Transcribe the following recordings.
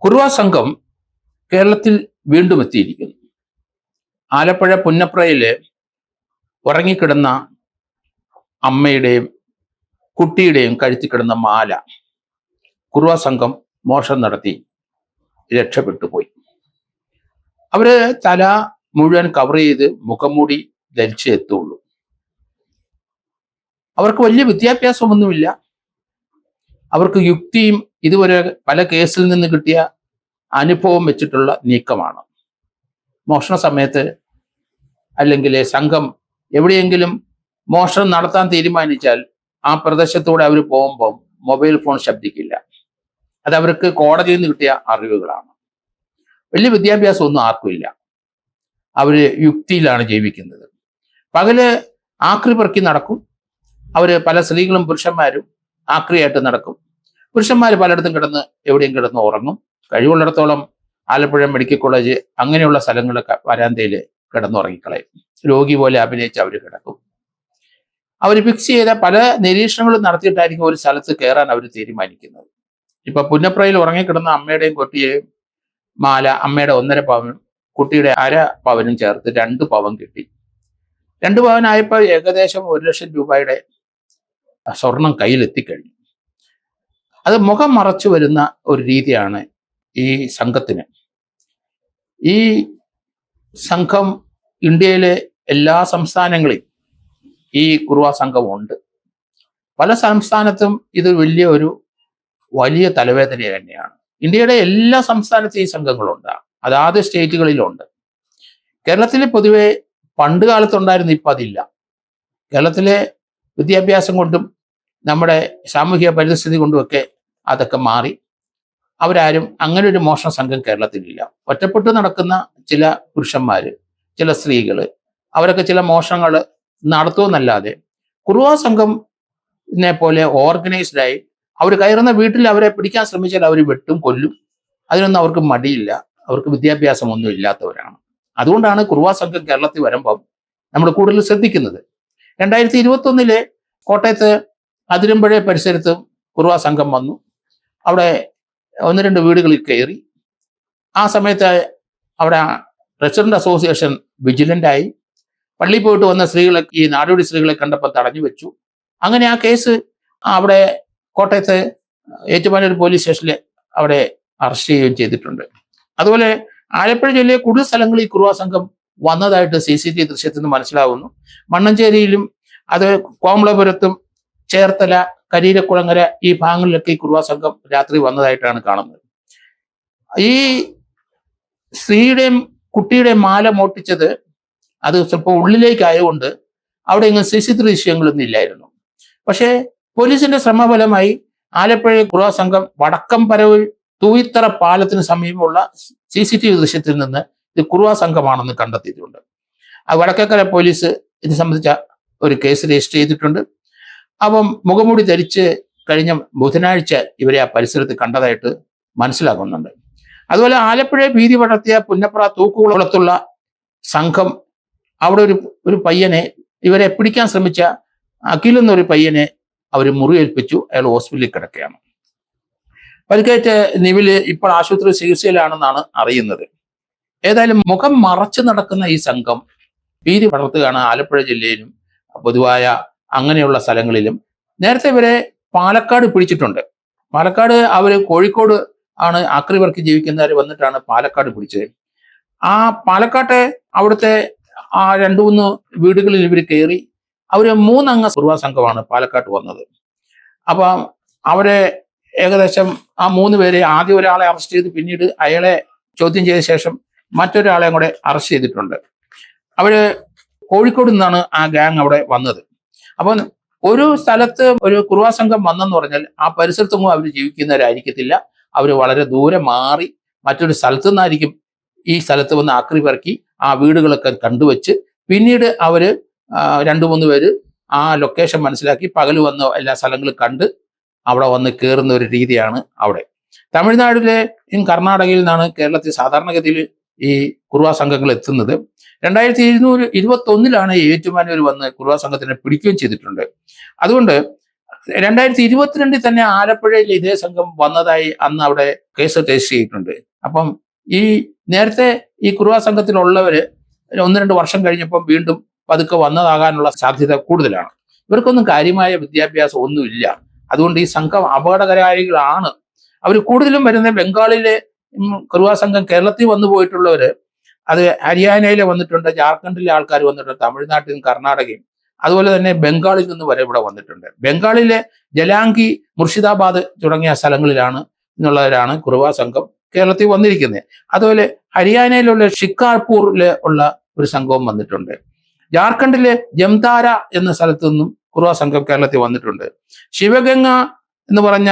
കുറുവ സംഘം കേരളത്തിൽ വീണ്ടും എത്തിയിരിക്കുന്നു. ആലപ്പുഴ പുന്നപ്രയില് ഉറങ്ങിക്കിടന്ന അമ്മയുടെയും കുട്ടിയുടെയും കഴുത്തിൽ കിടന്ന മാല കുറുവ സംഘം മോഷണം നടത്തി രക്ഷപ്പെട്ടു പോയി. അവര് തല മുഴുവൻ കവർ ചെയ്ത് മുഖംമൂടി ധരിച്ചേ എത്തുള്ളൂ. അവർക്ക് വലിയ വിദ്യാഭ്യാസമൊന്നുമില്ല. അവർക്ക് യുക്തിയും ഇതുവരെ പല കേസിൽ നിന്ന് കിട്ടിയ അനുഭവം വെച്ചിട്ടുള്ള നീക്കമാണ്. മോഷണ സമയത്ത് അല്ലെങ്കിൽ സംഘം എവിടെയെങ്കിലും മോഷണം നടത്താൻ തീരുമാനിച്ചാൽ ആ പ്രദേശത്തൂടെ അവർ പോകുമ്പോൾ മൊബൈൽ ഫോൺ ശബ്ദിക്കില്ല. അത് അവർക്ക് കോടതിയിൽ നിന്ന് കിട്ടിയ അറിവുകളാണ്. വലിയ വിദ്യാഭ്യാസം ഒന്നും ആർക്കുമില്ല. അവര് യുക്തിയിലാണ് ജീവിക്കുന്നത്. പകല് ആക്രി പെറുക്കി നടക്കും. അവര് പല സ്ത്രീകളും പുരുഷന്മാരും ആക്രിയായിട്ട് നടക്കും. പുരുഷന്മാർ പലയിടത്തും കിടന്ന് എവിടെയും കിടന്ന് ഉറങ്ങും. കഴിവുള്ളിടത്തോളം ആലപ്പുഴ മെഡിക്കൽ കോളേജ് അങ്ങനെയുള്ള സ്ഥലങ്ങളിലൊക്കെ വരാന്തയിൽ കിടന്നുറങ്ങിക്കളയും. രോഗി പോലെ അഭിനയിച്ച് അവർ കിടക്കും. അവർ ഫിക്സ് ചെയ്ത പല നിരീക്ഷണങ്ങളും നടത്തിയിട്ടായിരിക്കും ഒരു സ്ഥലത്ത് കയറാൻ അവർ തീരുമാനിക്കുന്നത്. ഇപ്പൊ പുന്നപ്രയിൽ ഉറങ്ങിക്കിടന്ന അമ്മയുടെയും കുട്ടിയെയും മാല അമ്മയുടെ 1.5 പവനും കുട്ടിയുടെ 1/2 പവനും ചേർത്ത് 2 പവൻ കിട്ടി. 2 പവനായപ്പോൾ ഏകദേശം 1 ലക്ഷം രൂപയുടെ സ്വർണം കയ്യിലെത്തിക്കഴിഞ്ഞു. അത് മുഖം മറച്ചു വരുന്ന ഒരു രീതിയാണ് ഈ സംഘത്തിന്. ഈ സംഘം ഇന്ത്യയിലെ എല്ലാ സംസ്ഥാനങ്ങളിലും ഈ കുറുവ സംഘമുണ്ട്. പല സംസ്ഥാനത്തും ഇത് വലിയ തലവേദന തന്നെയാണ്. ഇന്ത്യയുടെ എല്ലാ സംസ്ഥാനത്തും ഈ സംഘങ്ങളുണ്ട്. അതാത് സ്റ്റേറ്റുകളിലുണ്ട്. കേരളത്തിൽ പൊതുവെ പണ്ട് കാലത്തുണ്ടായിരുന്നു, ഇപ്പം അതില്ല. കേരളത്തിലെ വിദ്യാഭ്യാസം കൊണ്ടും നമ്മുടെ സാമൂഹിക പരിസ്ഥിതി കൊണ്ടുമൊക്കെ അതൊക്കെ മാറി. അവരാരും അങ്ങനെ ഒരു മോഷണ സംഘം കേരളത്തിലില്ല. ഒറ്റപ്പെട്ടു നടക്കുന്ന ചില പുരുഷന്മാര്, ചില സ്ത്രീകള്, അവരൊക്കെ ചില മോഷണങ്ങൾ നടത്തുമെന്നല്ലാതെ കുറുവ സംഘത്തിനെ പോലെ ഓർഗനൈസ്ഡായി അവർ കയറുന്ന വീട്ടിൽ അവരെ പിടിക്കാൻ ശ്രമിച്ചാൽ അവർ വെട്ടും, കൊല്ലും. അതിനൊന്നും അവർക്ക് മടിയില്ല. അവർക്ക് വിദ്യാഭ്യാസമൊന്നും ഇല്ലാത്തവരാണ്. അതുകൊണ്ടാണ് കുറുവ സംഘം കേരളത്തിൽ വരുമ്പം നമ്മൾ കൂടുതൽ ശ്രദ്ധിക്കുന്നത്. 2021 കോട്ടയത്ത് അതിരമ്പുഴ പരിസരത്ത് കുറുവ സംഘം വന്നു. അവിടെ 1-2 വീടുകളിൽ കയറി. ആ സമയത്ത് അവിടെ റെസിഡന്റ് അസോസിയേഷൻ വിജിലൻ്റായി. പള്ളിയിൽ പോയിട്ട് വന്ന സ്ത്രീകളെ, ഈ നാടോടി സ്ത്രീകളെ കണ്ടപ്പോൾ തടഞ്ഞു വെച്ചു. അങ്ങനെ ആ കേസ് അവിടെ കോട്ടയത്ത് ഏറ്റുമാനൂർ പോലീസ് സ്റ്റേഷനിൽ അവിടെ അറസ്റ്റ് ചെയ്യുകയും ചെയ്തിട്ടുണ്ട്. അതുപോലെ ആലപ്പുഴ ജില്ലയിലെ കൂടുതൽ സ്ഥലങ്ങളിൽ ഈ കുറുവ സംഘം വന്നതായിട്ട് CCTV ദൃശ്യത്തിൽ നിന്ന് മനസ്സിലാവുന്നു. മണ്ണഞ്ചേരിയിലും അത് കോമളപുരത്തും ചേർത്തല, കരീരക്കുളങ്ങര ഈ ഭാഗങ്ങളിലൊക്കെ ഈ കുറുവ സംഘം രാത്രി വന്നതായിട്ടാണ് കാണുന്നത്. ഈ സ്ത്രീയുടെയും കുട്ടിയുടെയും മാല മോട്ടിച്ചത് അത് സ്വല്പം ഉള്ളിലേക്കായതുകൊണ്ട് അവിടെ ഇങ്ങനെ CCTV ദൃശ്യങ്ങളൊന്നും ഇല്ലായിരുന്നു. പക്ഷേ പോലീസിന്റെ ശ്രമഫലമായി ആലപ്പുഴ കുറുവ സംഘം വടക്കംപരവ് തൂയിത്തറ പാലത്തിന് സമീപമുള്ള CCTV ദൃശ്യത്തിൽ നിന്ന് ഇത് കുറുവ സംഘമാണെന്ന് കണ്ടെത്തിയിട്ടുണ്ട്. ആ വടക്കേക്കര പോലീസ് ഇത് സംബന്ധിച്ച ഒരു കേസ് രജിസ്റ്റർ ചെയ്തിട്ടുണ്ട്. അപ്പം മുഖംമൂടി ധരിച്ച് കഴിഞ്ഞ ബുധനാഴ്ച ഇവരെ ആ പരിസരത്ത് കണ്ടതായിട്ട് മനസ്സിലാകുന്നുണ്ട്. അതുപോലെ ആലപ്പുഴ ഭീതി പടർത്തിയ പുന്നപ്ര തൂക്കുകുളത്തുള്ള സംഘം അവിടെ ഒരു പയ്യനെ, ഇവരെ പിടിക്കാൻ ശ്രമിച്ച അഖിൽ എന്നൊരു പയ്യനെ അവർ മുറിവേൽപ്പിച്ചു. അയാൾ ഹോസ്പിറ്റലിൽ കിടക്കുകയാണ്. പരിക്കേറ്റ നിവില് ഇപ്പോൾ ആശുപത്രി ചികിത്സയിലാണെന്നാണ് അറിയുന്നത്. ഏതായാലും മുഖം മറച്ചു നടക്കുന്ന ഈ സംഘം ഭീതി പടർത്തുകയാണ് ആലപ്പുഴ ജില്ലയിലും പൊതുവായ അങ്ങനെയുള്ള സ്ഥലങ്ങളിലും. നേരത്തെ ഇവരെ പാലക്കാട് പിടിച്ചിട്ടുണ്ട്. പാലക്കാട് അവര് കോഴിക്കോട് ആണ് ആക്രി പെറുക്കി ജീവിക്കുന്നവർ വന്നിട്ടാണ് പാലക്കാട് പിടിച്ചത്. ആ പാലക്കാട്ടെ അവിടുത്തെ ആ 2-3 വീടുകളിൽ ഇവർ കയറി. അവര് 3 അംഗ കുറുവ സംഘമാണ് പാലക്കാട്ട് വന്നത്. അപ്പം അവരെ ഏകദേശം ആ 3 പേരെ ആദ്യം ഒരാളെ അറസ്റ്റ് ചെയ്ത് പിന്നീട് അയാളെ ചോദ്യം ചെയ്ത ശേഷം മറ്റൊരാളെയും കൂടെ അറസ്റ്റ് ചെയ്തിട്ടുണ്ട്. അവര് കോഴിക്കോട് നിന്നാണ് ആ ഗ്യാങ് അവിടെ വന്നത്. അപ്പം ഒരു സ്ഥലത്ത് ഒരു കുറുവ സംഘം വന്നെന്ന് പറഞ്ഞാൽ ആ പരിസരത്തൊന്നും അവർ ജീവിക്കുന്നവരായിരിക്കത്തില്ല. അവർ വളരെ ദൂരെ മാറി മറ്റൊരു സ്ഥലത്തു നിന്നായിരിക്കും ഈ സ്ഥലത്ത് വന്ന് ആക്രി പെറുക്കി ആ വീടുകളൊക്കെ കണ്ടുവച്ച് പിന്നീട് അവര് 2-3 പേര് ആ ലൊക്കേഷൻ മനസ്സിലാക്കി പകൽ വന്ന് എല്ലാ സ്ഥലങ്ങളും കണ്ട് അവിടെ വന്ന് കയറുന്ന ഒരു രീതിയാണ് അവിടെ. തമിഴ്നാട്ടിലെയും കർണാടകയിൽ നിന്നാണ് കേരളത്തിൽ സാധാരണഗതിയിൽ ഈ കുറുവ സംഘങ്ങൾ എത്തുന്നത്. 2021 ഏറ്റുമാനൂർ വന്ന് കുറുവ സംഘത്തിനെ പിടിക്കുകയും ചെയ്തിട്ടുണ്ട്. അതുകൊണ്ട് 2022 തന്നെ ആലപ്പുഴയിൽ ഇതേ സംഘം വന്നതായി അന്ന് അവിടെ കേസ് രജിസ്റ്റർ ചെയ്തിട്ടുണ്ട്. അപ്പം ഈ നേരത്തെ ഈ കുറുവ സംഘത്തിലുള്ളവര് 1-2 വർഷം കഴിഞ്ഞപ്പം വീണ്ടും പതുക്കെ വന്നതാകാനുള്ള സാധ്യത കൂടുതലാണ്. ഇവർക്കൊന്നും കാര്യമായ വിദ്യാഭ്യാസം ഒന്നുമില്ല. അതുകൊണ്ട് ഈ സംഘം അപകടകാരികളാണ്. അവർ കൂടുതലും വരുന്ന ബംഗാളിലെ കുറുവ സംഘം കേരളത്തിൽ വന്നു പോയിട്ടുള്ളവര് അത് ഹരിയാനയിൽ വന്നിട്ടുണ്ട്, ജാർഖണ്ഡിലെ ആൾക്കാർ വന്നിട്ടുണ്ട്, തമിഴ്നാട്ടിൽ നിന്നും കർണാടകയും അതുപോലെ തന്നെ ബംഗാളിൽ നിന്ന് വരെ ഇവിടെ വന്നിട്ടുണ്ട്. ബംഗാളിലെ ജലാങ്കി, മുർഷിദാബാദ് തുടങ്ങിയ സ്ഥലങ്ങളിലാണ് എന്നുള്ളവരാണ് കുറുവ സംഘം കേരളത്തിൽ വന്നിരിക്കുന്നത്. അതുപോലെ ഹരിയാനയിലുള്ള ഷിക്കാർപൂരിലെ ഉള്ള ഒരു സംഘവും വന്നിട്ടുണ്ട്. ജാർഖണ്ഡിലെ ജംതാര എന്ന സ്ഥലത്തു നിന്നും കുറുവ സംഘം കേരളത്തിൽ വന്നിട്ടുണ്ട്. ശിവഗംഗ എന്ന് പറഞ്ഞ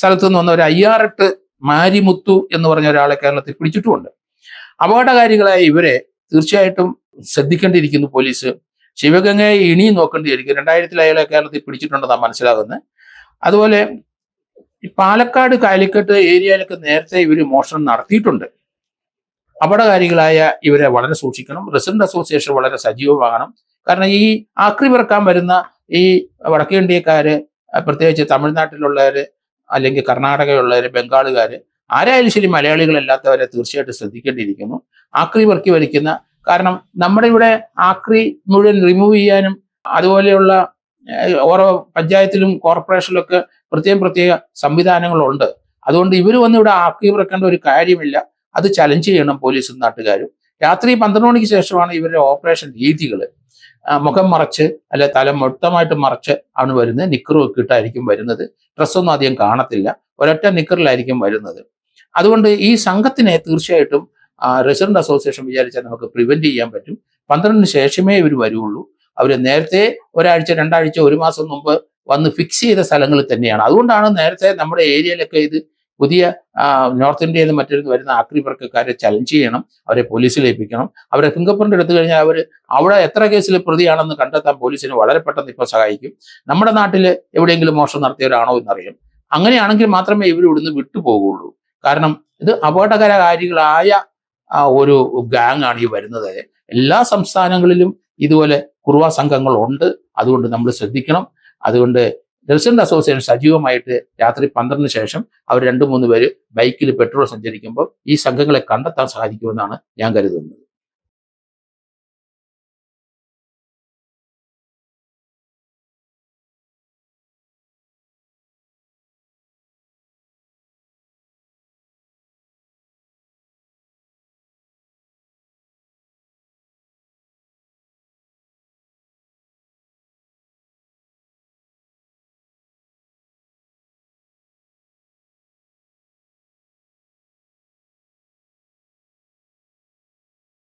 സ്ഥലത്തു നിന്ന് വന്ന ഒരു അയ്യാറെട്ട് മാരിമുത്തു എന്ന് പറഞ്ഞ ഒരാളെ കേരളത്തിൽ പിടിച്ചിട്ടുമുണ്ട്. അപകടകാരികളായ ഇവരെ തീർച്ചയായിട്ടും ശ്രദ്ധിക്കേണ്ടിയിരിക്കുന്നു പോലീസ്. ശിവഗംഗയെ ഇനിയും നോക്കേണ്ടിയിരിക്കും. 2000 അയാളെ കേരളത്തിൽ പിടിച്ചിട്ടുണ്ടെന്നാണ് മനസ്സിലാകുന്നത്. അതുപോലെ പാലക്കാട് കാലിക്കട്ട് ഏരിയയിലൊക്കെ നേരത്തെ ഇവർ മോഷണം നടത്തിയിട്ടുണ്ട്. അപകടകാരികളായ ഇവരെ വളരെ സൂക്ഷിക്കണം. റെസിഡന്റ് അസോസിയേഷൻ വളരെ സജീവമാകണം. കാരണം ഈ ആക്രി പിറക്കാൻ വരുന്ന ഈ വടക്കേ ഇന്ത്യക്കാര്, പ്രത്യേകിച്ച് തമിഴ്നാട്ടിലുള്ളവര് അല്ലെങ്കിൽ കർണാടകയുള്ളവര്, ബംഗാളുകാര്, ആരായാലും ശരി മലയാളികളല്ലാത്തവരെ തീർച്ചയായിട്ടും ശ്രദ്ധിക്കേണ്ടിയിരിക്കുന്നു. ആക്രി പെറുക്കി വലിക്കുന്ന, കാരണം നമ്മുടെ ഇവിടെ ആക്രി മുഴുവൻ റിമൂവ് ചെയ്യാനും അതുപോലെയുള്ള ഓരോ പഞ്ചായത്തിലും കോർപ്പറേഷനിലൊക്കെ പ്രത്യേക സംവിധാനങ്ങളുണ്ട്. അതുകൊണ്ട് ഇവർ വന്ന് ഇവിടെ ആക്രി പിറക്കേണ്ട ഒരു കാര്യമില്ല. അത് ചലഞ്ച് ചെയ്യണം പോലീസും നാട്ടുകാരും. രാത്രി 12 മണിക്ക് ശേഷമാണ് ഇവരുടെ ഓപ്പറേഷൻ രീതികൾ. മുഖം മറച്ച് അല്ലെ തല മൊത്തമായിട്ട് മറച്ച് ആണ് വരുന്നത്. നിക്കറും ഒക്കെ ഇട്ടായിരിക്കും വരുന്നത്. ഡ്രസ്സൊന്നും അധികം കാണത്തില്ല. ഒരൊറ്റ നിക്കറിലായിരിക്കും വരുന്നത്. അതുകൊണ്ട് ഈ സംഘത്തിനെ തീർച്ചയായിട്ടും റെസിഡന്റ് അസോസിയേഷൻ വിചാരിച്ചാൽ നമുക്ക് പ്രിവെന്റ് ചെയ്യാൻ പറ്റും. 12-ന് ശേഷമേ ഇവർ വരുള്ളൂ. അവർ നേരത്തെ 1 ആഴ്ച 2 ആഴ്ച 1 മാസം മുമ്പ് വന്ന് ഫിക്സ് ചെയ്ത സ്ഥലങ്ങളിൽ തന്നെയാണ്. അതുകൊണ്ടാണ് നേരത്തെ നമ്മുടെ ഏരിയയിലൊക്കെ ഇത് പുതിയ നോർത്ത് ഇന്ത്യയിൽ നിന്ന് മറ്റൊരു വരുന്ന ആക്രി പെറുക്കക്കാരെ ചലഞ്ച് ചെയ്യണം, അവരെ പോലീസിൽ ഏൽപ്പിക്കണം. അവരെ ഫിംഗർ പ്രിന്റ് എടുത്തു കഴിഞ്ഞാൽ അവർ അവിടെ എത്ര കേസിൽ പ്രതിയാണെന്ന് കണ്ടെത്താൻ പോലീസിന് വളരെ പെട്ടെന്ന് ഇപ്പോൾ സഹായിക്കും. നമ്മുടെ നാട്ടിൽ എവിടെയെങ്കിലും മോഷണം നടത്തിയവരാണോ എന്നറിയാം. അങ്ങനെയാണെങ്കിൽ മാത്രമേ ഇവർ ഇവിടുന്ന് വിട്ടുപോകുള്ളൂ. കാരണം ഇത് അപകടകാരികളായ ഒരു ഗാങ് ആണ് ഈ വരുന്നത്. എല്ലാ സംസ്ഥാനങ്ങളിലും ഇതുപോലെ കുറുവ സംഘങ്ങളുണ്ട്. അതുകൊണ്ട് നമ്മൾ ശ്രദ്ധിക്കണം. അതുകൊണ്ട് റെസിഡന്റ് അസോസിയേഷൻ സജീവമായിട്ട് രാത്രി 12-ന് ശേഷം അവർ 2-3 പേര് ബൈക്കിൽ പെട്രോൾ സഞ്ചരിക്കുമ്പോൾ ഈ സംഘങ്ങളെ കണ്ടെത്താൻ സാധിക്കുമെന്നാണ് ഞാൻ കരുതുന്നത്.